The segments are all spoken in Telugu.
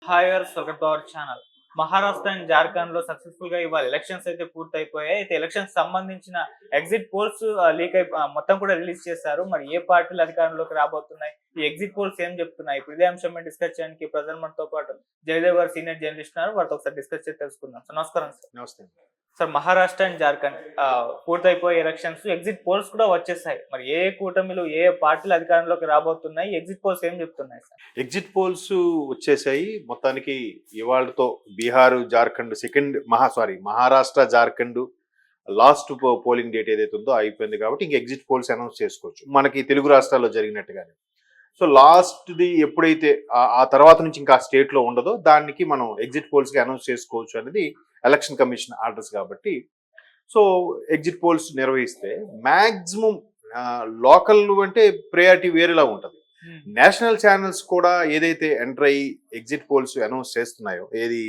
హాయ్ వర్స్ welcome to our channel. Maharashtra and Jharkhand లో సక్సెస్ఫుల్ గా ఇవాళ ఎలక్షన్స్ అయితే పూర్తయిపోయాయి. అయితే ఎలక్షన్స్ సంబంధించిన ఎగ్జిట్ పోల్స్ లీక్ అయి మొత్తం కూడా రిలీజ్ చేశారు. మరి ఏ పార్టీలు అధికారంలోకి రాబోతున్నాయి, ఈ ఎగ్జిట్ పోల్స్ ఏం చెప్తున్నాయి, ఇప్పుడు ఇదే అంశం మీద డిస్కస్ చేయడానికి ప్రజెంట్ మనతో పాటు జయదేవ్ గారు సీనియర్ జర్నలిస్ట్ ఉన్నారు. వారితో ఒకసారి డిస్కస్ చేసి తెలుసుకుందాం. సార్ నమస్కారం. సార్ నమస్తే. సార్ మహారాష్ట్ర అండ్ జార్ఖండ్ పూర్తయిపోయే ఎలక్షన్స్ ఎగ్జిట్ పోల్స్ కూడా వచ్చేసాయి. మరి ఏ కూటమిలు ఏ పార్టీలు అధికారంలోకి రాబోతున్నాయి, ఎగ్జిట్ పోల్స్ ఏం చెప్తున్నాయి సార్? ఎగ్జిట్ పోల్స్ వచ్చేసాయి. మొత్తానికి ఇవాళతో Bihar Jharkhand Maharashtra Jharkhand last polling date ఏదైతే ఉందో అయిపోయింది కాబట్టి ఇంక ఎగ్జిట్ పోల్స్ అనౌన్స్ చేసుకోవచ్చు మనకి తెలుగు రాష్ట్రాల్లో జరిగినట్టుగానే. సో లాస్ట్ది ఎప్పుడైతే ఆ తర్వాత నుంచి ఇంకా స్టేట్ లో ఉండదో దానికి మనం ఎగ్జిట్ పోల్స్ కి అనౌన్స్ చేసుకోవచ్చు అనేది ఎలక్షన్ కమిషన్ ఆర్డర్స్ కాబట్టి. సో ఎగ్జిట్ పోల్స్ నిర్వహిస్తే మ్యాక్సిమం లోకల్ అంటే ప్రయారిటీ వేరేలా ఉంటుంది. నేషనల్ ఛానల్స్ కూడా ఏదైతే ఎంటర్ అయ్యి ఎగ్జిట్ పోల్స్ అనౌన్స్ చేస్తున్నాయో, ఏది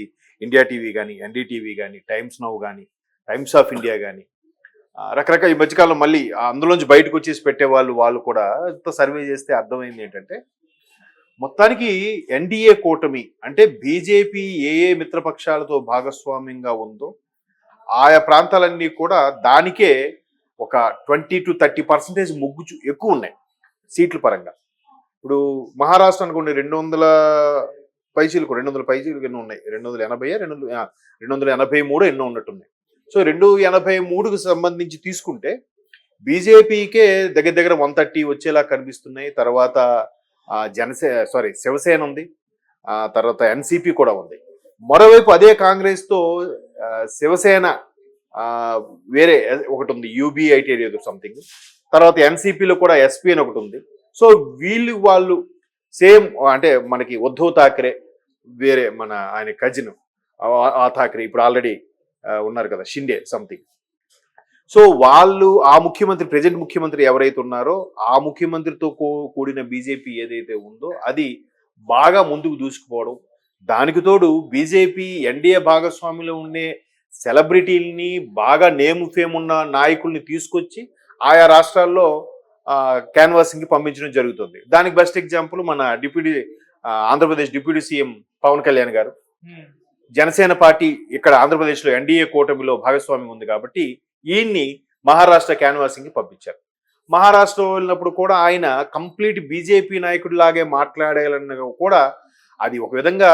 ఇండియా టీవీ కానీ, ఎన్డీటీవీ కానీ, టైమ్స్ నౌ కానీ, టైమ్స్ ఆఫ్ ఇండియా కానీ, రకరకాల ఈ మధ్యకాలంలో మళ్ళీ అందులోంచి బయటకు వచ్చేసి పెట్టే వాళ్ళు కూడా సర్వే చేస్తే అర్థమైంది ఏంటంటే మొత్తానికి ఎన్డీఏ కూటమి అంటే బీజేపీ ఏ మిత్రపక్షాలతో భాగస్వామ్యంగా ఉందో ఆయా ప్రాంతాలన్నీ కూడా దానికే ఒక 20 to 30% మొగ్గు ఎక్కువ ఉన్నాయి సీట్ల పరంగా. ఇప్పుడు మహారాష్ట్ర అనుకోండి 200 పైచీలకు ఎన్నో ఉన్నాయి, 283 ఎన్నో ఉన్నట్టున్నాయి. సో 283కు సంబంధించి తీసుకుంటే బీజేపీకే దగ్గర దగ్గర 130 వచ్చేలా కనిపిస్తున్నాయి. తర్వాత శివసేన ఉంది, తర్వాత ఎన్సీపీ కూడా ఉంది. మరోవైపు అదే కాంగ్రెస్ తో శివసేన వేరే ఒకటి ఉంది, యూబీఐటీ ఏదో సంథింగ్. తర్వాత ఎన్సీపీలో కూడా ఎస్పీ అని ఒకటి ఉంది. సో వాళ్ళు సేమ్ అంటే మనకి ఉద్ధవ్ ఠాక్రే వేరే మన ఆయన కజిన్ ఆ ఠాక్రే ఇప్పుడు ఆల్రెడీ ఉన్నారు కదా, షిండే సంథింగ్. సో వాళ్ళు ఆ ముఖ్యమంత్రి ప్రెజెంట్ ముఖ్యమంత్రి ఎవరైతే ఉన్నారో ఆ ముఖ్యమంత్రితో కూడిన బీజేపీ ఏదైతే ఉందో అది బాగా ముందుకు దూసుకుపోవడం. దానికి తోడు బీజేపీ ఎన్డీఏ భాగస్వామిలో ఉండే సెలబ్రిటీలని, బాగా నేమ్ ఫేమ్ ఉన్న నాయకుల్ని తీసుకొచ్చి ఆయా రాష్ట్రాల్లో క్యాన్వాసింగ్కి పంపించడం జరుగుతుంది. దానికి బెస్ట్ ఎగ్జాంపుల్ మన ఆంధ్రప్రదేశ్ డిప్యూటీ సీఎం పవన్ కళ్యాణ్ గారు. జనసేన పార్టీ ఇక్కడ ఆంధ్రప్రదేశ్లో ఎన్డీఏ కూటమిలో భాగస్వామ్యం ఉంది కాబట్టి ఈయన్ని మహారాష్ట్ర క్యాన్వాసింగ్కి పంపించారు. మహారాష్ట్ర వెళ్ళినప్పుడు కూడా ఆయన కంప్లీట్ బీజేపీ నాయకుడి లాగే మాట్లాడాలన్న కూడా అది ఒక విధంగా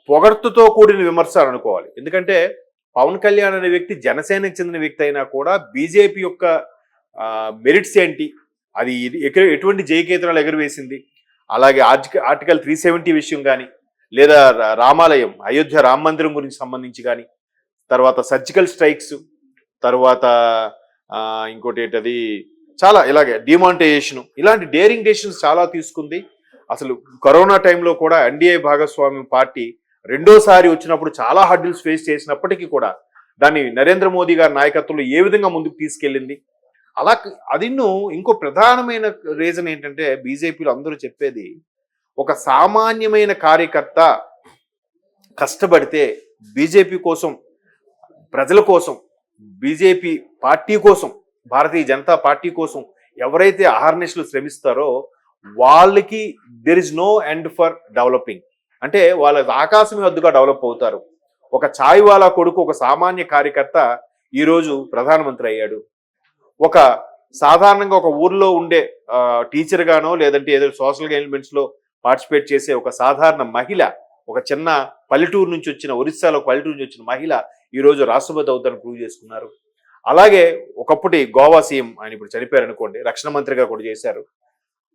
పొగడ్తుతో కూడిన విమర్శ అనుకోవాలి. ఎందుకంటే పవన్ కళ్యాణ్ అనే వ్యక్తి జనసేనకు చెందిన వ్యక్తి అయినా కూడా బీజేపీ యొక్క మెరిట్స్ ఏంటి, అది ఎటువంటి జయకేతనాలు ఎగురవేసింది, అలాగే ఆర్టికల్ 370 విషయం కానీ, లేదా రామాలయం అయోధ్య రామ మందిరం గురించి సంబంధించి కానీ, తర్వాత సర్జికల్ స్ట్రైక్స్, తర్వాత ఇంకోటి ఏంటది చాలా ఇలాగే డిమానిటైజేషన్, ఇలాంటి డేరింగ్ డెసిషన్స్ చాలా తీసుకుంది. అసలు కరోనా టైంలో కూడా ఎన్డీఏ భాగస్వామ్యం పార్టీ రెండోసారి వచ్చినప్పుడు చాలా హర్డిల్స్ ఫేస్ చేసినప్పటికీ కూడా దాన్ని నరేంద్ర మోదీ గారి నాయకత్వంలో ఏ విధంగా ముందుకు తీసుకెళ్ళింది. అలా ఇంకో ప్రధానమైన రీజన్ ఏంటంటే బీజేపీలో అందరూ చెప్పేది, ఒక సామాన్యమైన కార్యకర్త కష్టపడితే బీజేపీ కోసం, ప్రజల కోసం, బీజేపీ పార్టీ కోసం, భారతీయ జనతా పార్టీ కోసం ఎవరైతే అహర్నిశలు శ్రమిస్తారో వాళ్ళకి there is no end for developing. అంటే వాళ్ళ ఆకాశమే హద్దుగా డెవలప్ అవుతారు. ఒక ఛాయ్ వాలా కొడుకు, ఒక సామాన్య కార్యకర్త ఈరోజు ప్రధానమంత్రి అయ్యాడు. ఒక సాధారణంగా ఒక ఊర్లో ఉండే టీచర్ గానో లేదంటే ఏదో సోషల్ ఎలిమెంట్స్ లో పార్టిసిపేట్ చేసే ఒక సాధారణ మహిళ, ఒక చిన్న పల్లెటూరు నుంచి వచ్చిన, ఒరిస్సాలో పల్లెటూరు నుంచి వచ్చిన మహిళ ఈరోజు రాష్ట్రపతి అవుతారని ప్రూవ్ చేసుకున్నారు. అలాగే ఒకప్పటి గోవా సీఎం, ఆయన ఇప్పుడు చనిపోయారు అనుకోండి, రక్షణ మంత్రిగా కూడా చేశారు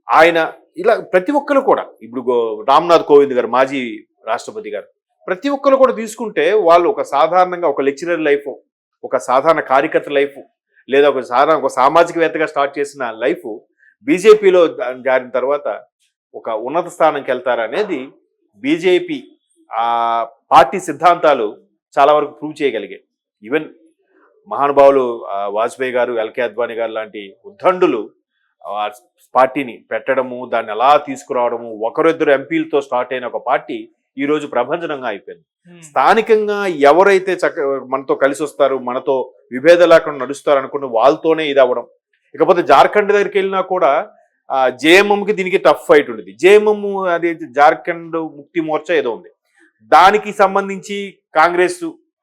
ఆయన. ఇలా ప్రతి ఒక్కరు కూడా, ఇప్పుడు రామ్నాథ్ కోవింద్ గారు మాజీ రాష్ట్రపతి గారు, ప్రతి ఒక్కరు కూడా తీసుకుంటే వాళ్ళు ఒక సాధారణంగా ఒక లెక్చరర్ లైఫ్, ఒక సాధారణ కార్యకర్త లైఫ్, లేదా ఒక సామాజికవేత్తగా స్టార్ట్ చేసిన లైఫ్ బీజేపీలో జారిన తర్వాత ఒక ఉన్నత స్థానంకి వెళ్తారనేది బీజేపీ పార్టీ సిద్ధాంతాలు చాలా వరకు ప్రూవ్ చేయగలిగాయి. ఈవెన్ మహానుభావులు వాజ్పేయి గారు, ఎల్కే అద్వానీ గారు లాంటి ఉద్దండులు పార్టీని పెట్టడము, దాన్ని అలా తీసుకురావడము, ఒకరిద్దరు ఎంపీలతో స్టార్ట్ అయిన ఒక పార్టీ ఈరోజు ప్రభంజనంగా అయిపోయింది. స్థానికంగా ఎవరైతే మనతో కలిసి వస్తారు, మనతో విభేద లేకుండా నడుస్తారు అనుకున్న వాళ్ళతోనే ఇది అవ్వడం. ఇకపోతే జార్ఖండ్ దగ్గరికి వెళ్ళినా కూడా జేఎంఎంకి దీనికి టఫ్ ఫైట్ ఉండేది. జేఎంఎం అది జార్ఖండ్ ముక్తి మోర్చా ఏదో ఉంది, దానికి సంబంధించి కాంగ్రెస్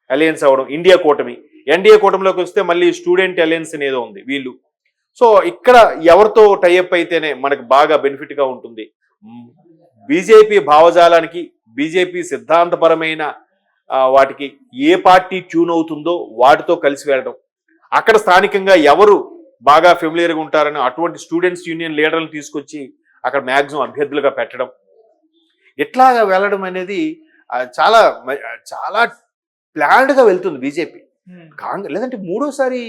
అలయన్స్ అవ్వడం, ఎన్డీఏ కూటమిలోకి వస్తే మళ్ళీ స్టూడెంట్ అలయన్స్ అనేదో ఉంది వీళ్ళు. సో ఇక్కడ ఎవరితో టైఅప్ అయితేనే మనకు బాగా బెనిఫిట్ గా ఉంటుంది, బీజేపీ భావజాలానికి బీజేపీ సిద్ధాంతపరమైన వాటికి ఏ పార్టీ ట్యూన్ అవుతుందో వాటితో కలిసి వెళ్ళడం, అక్కడ స్థానికంగా ఎవరు బాగా ఫెమిలియర్గా ఉంటారని అటువంటి స్టూడెంట్స్ యూనియన్ లీడర్లను తీసుకొచ్చి అక్కడ మ్యాక్సిమం అభ్యర్థులుగా పెట్టడం, ఇట్లాగా వెళ్ళడం అనేది చాలా చాలా ప్లాన్డ్గా వెళ్తుంది బీజేపీ. కాంగ్రెస్ లేదంటే మూడోసారి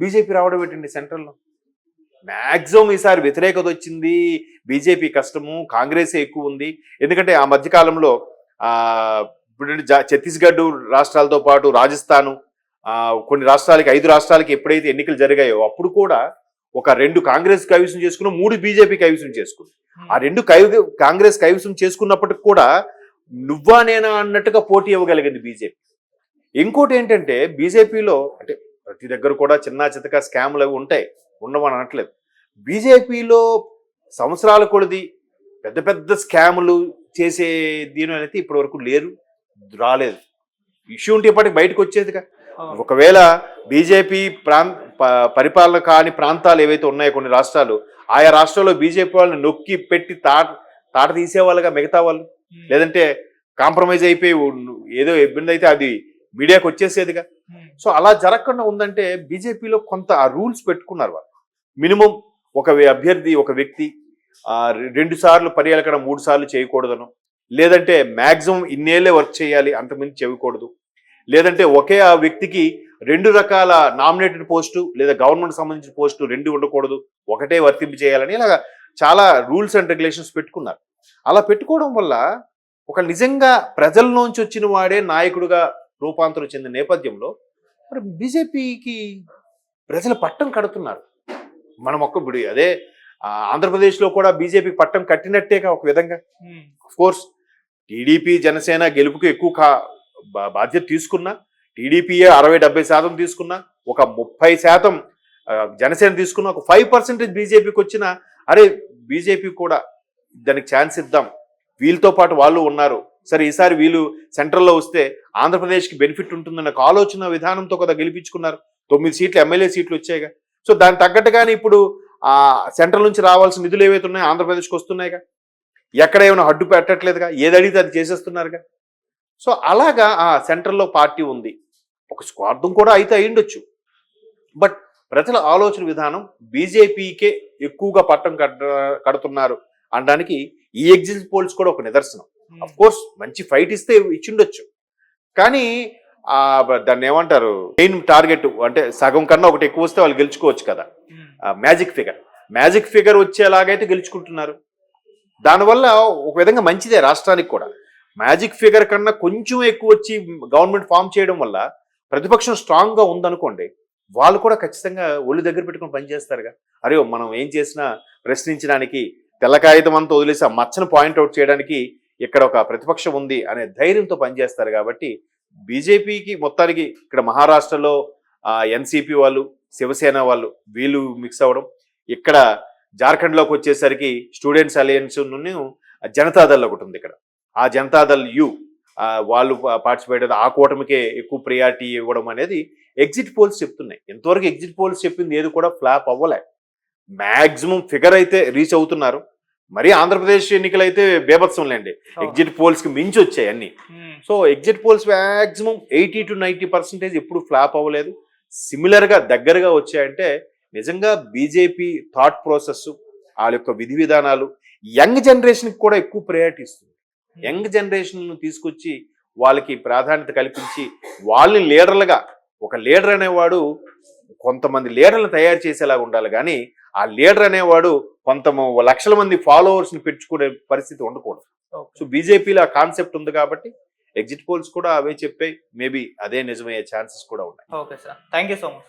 బీజేపీ రావడం ఏంటండి సెంట్రల్లో, మ్యాక్సిమం ఈసారి వ్యతిరేకత వచ్చింది, బీజేపీ కష్టము, కాంగ్రెసే ఎక్కువ ఉంది. ఎందుకంటే ఆ మధ్యకాలంలో ఇప్పుడు ఛత్తీస్గఢ్ రాష్ట్రాలతో పాటు రాజస్థాను, కొన్ని రాష్ట్రాలకి 5 రాష్ట్రాలకి ఎప్పుడైతే ఎన్నికలు జరిగాయో అప్పుడు కూడా ఒక 2 కాంగ్రెస్ కైవసం చేసుకున్న 3 బీజేపీ కైవసం చేసుకుంది. ఆ 2 కాంగ్రెస్ కైవసం చేసుకున్నప్పటికి కూడా నువ్వా నేనా అన్నట్టుగా పోటీ ఇవ్వగలిగింది బీజేపీ. ఇంకోటి ఏంటంటే బీజేపీలో అంటే ప్రతి దగ్గర కూడా చిన్న చితక స్కామ్లు అవి ఉంటాయి, ఉండవని అనట్లేదు. బీజేపీలో సంవత్సరాల కొలది పెద్ద పెద్ద స్కాములు చేసే దీని అయితే ఇప్పటి వరకు లేరు, రాలేదు. ఇష్యూ ఉంటే ఇప్పటికి బయటకు వచ్చేదిగా. ఒకవేళ బీజేపీ పరిపాలన కాని ప్రాంతాలు ఏవైతే ఉన్నాయో కొన్ని రాష్ట్రాలు, ఆయా రాష్ట్రాల్లో బీజేపీ వాళ్ళని నొక్కి పెట్టి తాట తీసేవాళ్ళుగా మిగతా వాళ్ళు, లేదంటే కాంప్రమైజ్ అయిపోయి ఏదో ఇబ్బంది అయితే అది మీడియాకి వచ్చేసేదిగా. సో అలా జరగకుండా ఉందంటే బీజేపీలో కొంత ఆ రూల్స్ పెట్టుకున్నారు వాళ్ళు. మినిమం ఒక అభ్యర్థి ఒక వ్యక్తి 2 సార్లు పర్యాలకడం 3 సార్లు చేయకూడదను, లేదంటే మ్యాక్సిమం ఇన్నేళ్లే వర్క్ చేయాలి, అంతకుమించి చేయకూడదు, లేదంటే ఒకే ఆ వ్యక్తికి 2 రకాల నామినేటెడ్ పోస్టు లేదా గవర్నమెంట్ సంబంధించిన పోస్టు 2 ఉండకూడదు, ఒకటే వర్తింపు చేయాలని ఇలాగా చాలా రూల్స్ అండ్ రెగ్యులేషన్స్ పెట్టుకున్నారు. అలా పెట్టుకోవడం వల్ల ఒక నిజంగా ప్రజల్లోంచి వచ్చిన వాడే నాయకుడిగా రూపాంతరం చెందిన నేపథ్యంలో మరి బీజేపీకి ప్రజలు పట్టం కడుతున్నారు. మనం ఇప్పుడు అదే ఆంధ్రప్రదేశ్లో కూడా బీజేపీ పట్టం కట్టినట్టేగా ఒక విధంగా. కోర్స్ టీడీపీ జనసేన గెలుపుకు ఎక్కువ బాధ్యత తీసుకున్నా, టీడీపీయే 60-70% తీసుకున్నా, ఒక 30% జనసేన తీసుకున్నా, ఒక 5% బీజేపీకి వచ్చిన అరే బీజేపీ కూడా దానికి ఛాన్స్ ఇద్దాం, వీళ్ళతో పాటు వాళ్ళు ఉన్నారు, సరే ఈసారి వీళ్ళు సెంట్రల్లో వస్తే ఆంధ్రప్రదేశ్కి బెనిఫిట్ ఉంటుందన్న ఆలోచన విధానంతో కదా గెలిపించుకున్నారు. 9 సీట్లు ఎమ్మెల్యే సీట్లు వచ్చాయిగా. సో దానికి తగ్గట్టుగానే ఇప్పుడు సెంట్రల్ నుంచి రావాల్సిన నిధులు ఏవైతే ఉన్నాయో ఆంధ్రప్రదేశ్కి వస్తున్నాయిగా, ఎక్కడ ఏమైనా అడ్డు పెట్టట్లేదుగా, ఏది అడిగితే అది చేసేస్తున్నారుగా. సో అలాగా సెంట్రల్లో పార్టీ ఉంది, ఒక స్వార్థం కూడా అయితే అయ్యుండొచ్చు, బట్ ప్రజల ఆలోచన విధానం బీజేపీకే ఎక్కువగా పట్టం కడుతున్నారు అనడానికి ఈ ఎగ్జిట్ పోల్స్ కూడా ఒక నిదర్శనం. అఫ్ కోర్స్ మంచి ఫైట్ ఇస్తే ఇచ్చిండొచ్చు, కానీ దాన్ని ఏమంటారు మెయిన్ టార్గెట్ అంటే సగం కన్నా ఒకటి ఎక్కువ వస్తే వాళ్ళు గెలుచుకోవచ్చు కదా, మ్యాజిక్ ఫిగర్ వచ్చేలాగైతే గెలుచుకుంటున్నారు. దానివల్ల ఒక విధంగా మంచిదే రాష్ట్రానికి కూడా. మ్యాజిక్ ఫిగర్ కన్నా కొంచెం ఎక్కువ వచ్చి గవర్నమెంట్ ఫామ్ చేయడం వల్ల ప్రతిపక్షం స్ట్రాంగ్ గా ఉందనుకోండి, వాళ్ళు కూడా ఖచ్చితంగా ఒళ్ళు దగ్గర పెట్టుకుని పనిచేస్తారుగా. అరే మనం ఏం చేసినా ప్రశ్నించడానికి, తెల్ల కాగితం అంతా వదిలేసి ఆ మచ్చను పాయింట్అవుట్ చేయడానికి ఇక్కడ ఒక ప్రతిపక్షం ఉంది అనే ధైర్యంతో పనిచేస్తారు. కాబట్టి బీజేపీకి మొత్తానికి ఇక్కడ మహారాష్ట్రలో ఎన్సీపీ వాళ్ళు, శివసేన వాళ్ళు వీళ్ళు మిక్స్ అవ్వడం, ఇక్కడ జార్ఖండ్లోకి వచ్చేసరికి స్టూడెంట్స్ అలయన్స్ జనతాదళ్ ఒకటి ఉంది ఇక్కడ, ఆ జనతాదళ్ వాళ్ళు పార్టిసిపేట్ ఆ కూటమికే ఎక్కువ ప్రియారిటీ ఇవ్వడం అనేది ఎగ్జిట్ పోల్స్ చెప్తున్నాయి. ఎంతవరకు ఎగ్జిట్ పోల్స్ చెప్పింది ఏది కూడా ఫ్లాప్ అవ్వలే, మ్యాక్సిమం ఫిగర్ అయితే రీచ్ అవుతున్నారు. మరి ఆంధ్రప్రదేశ్ ఎన్నికలు అయితే బేభత్సం లేండి, ఎగ్జిట్ పోల్స్ కి మించి వచ్చాయి అన్ని. So exit polls maximum 80 to 90% ఎప్పుడు ఫ్లాప్ అవ్వలేదు, సిమిలర్ గా దగ్గరగా వచ్చాయంటే నిజంగా బీజేపీ థాట్ ప్రాసెస్, వాళ్ళ యొక్క విధి విధానాలు యంగ్ జనరేషన్ కూడా ఎక్కువ ప్రయారిటీ ఇస్తుంది. యంగ్ జనరేషన్ తీసుకొచ్చి వాళ్ళకి ప్రాధాన్యత కల్పించి వాళ్ళని లీడర్లుగా, ఒక లీడర్ అనేవాడు కొంతమంది లీడర్లను తయారు చేసేలాగా ఉండాలి, కానీ ఆ లీడర్ అనేవాడు లక్షల మంది ఫాలోవర్స్ ని పెంచుకునే పరిస్థితి ఉండకూడదు. సో బీజేపీలో ఆ కాన్సెప్ట్ ఉంది కాబట్టి ఎగ్జిట్ పోల్స్ కూడా అవే చెప్పాయి, మేబీ అదే నిజమయ్యే ఛాన్సెస్ కూడా ఉన్నాయి. Okay sir, thank you so much.